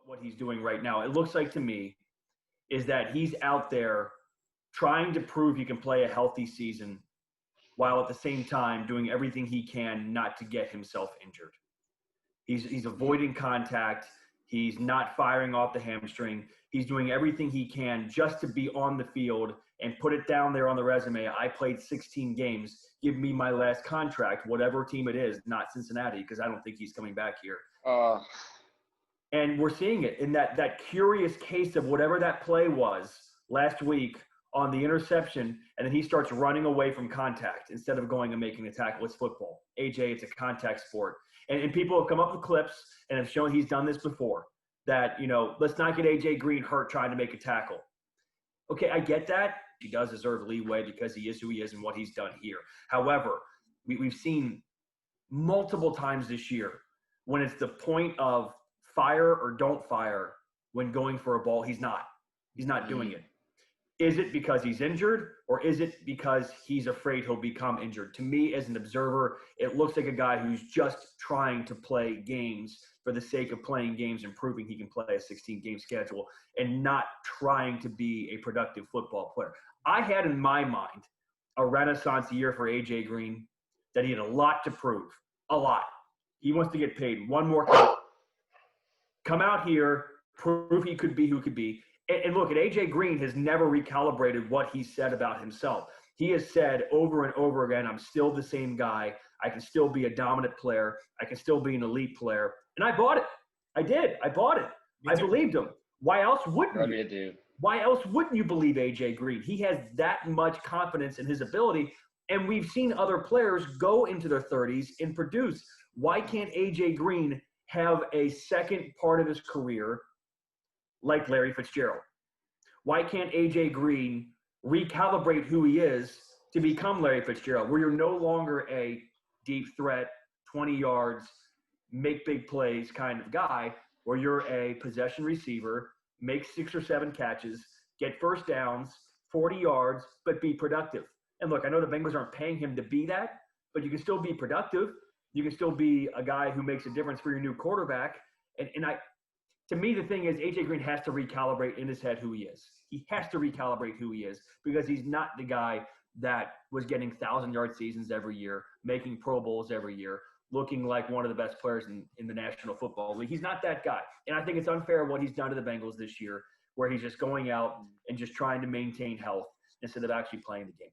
what he's doing right now. It looks like to me is that he's out there trying to prove he can play a healthy season while at the same time doing everything he can not to get himself injured. He's avoiding contact. He's not firing off the hamstring. He's doing everything he can just to be on the field and put it down there on the resume. I played 16 games. Give me my last contract, whatever team it is, not Cincinnati, because I don't think he's coming back here. And we're seeing it in that curious case of whatever that play was last week on the interception, and then he starts running away from contact instead of going and making a tackle. It's football. AJ, it's a contact sport. And people have come up with clips and have shown he's done this before, that, let's not get AJ Green hurt trying to make a tackle. Okay, I get that. He does deserve leeway because he is who he is and what he's done here. However, we've seen multiple times this year when it's the point of fire or don't fire when going for a ball, he's not doing it. Is it because he's injured, or is it because he's afraid he'll become injured? To me, as an observer, it looks like a guy who's just trying to play games for the sake of playing games and proving he can play a 16-game schedule and not trying to be a productive football player. I had in my mind a renaissance year for A.J. Green, that he had a lot to prove, a lot. He wants to get paid one more time. Come out here, prove he could be who could be. And look, A.J. Green has never recalibrated what he said about himself. He has said over and over again, I'm still the same guy. I can still be a dominant player. I can still be an elite player. And I bought it. I did. I bought it. I believed him. Why else wouldn't you? Why else wouldn't you believe A.J. Green? He has that much confidence in his ability. And we've seen other players go into their 30s and produce. Why can't A.J. Green have a second part of his career like Larry Fitzgerald? Why can't A.J. Green recalibrate who he is to become Larry Fitzgerald, where you're no longer a deep threat, 20 yards, make big plays kind of guy, where you're a possession receiver, make 6 or 7 catches, get first downs, 40 yards, but be productive? And look, I know the Bengals aren't paying him to be that, but you can still be productive. You can still be a guy who makes a difference for your new quarterback. To me, the thing is, A.J. Green has to recalibrate in his head who he is. He has to recalibrate who he is, because he's not the guy that was getting 1,000-yard seasons every year, making Pro Bowls every year, looking like one of the best players in the National Football League. He's not that guy. And I think it's unfair what he's done to the Bengals this year, where he's just going out and just trying to maintain health instead of actually playing the game.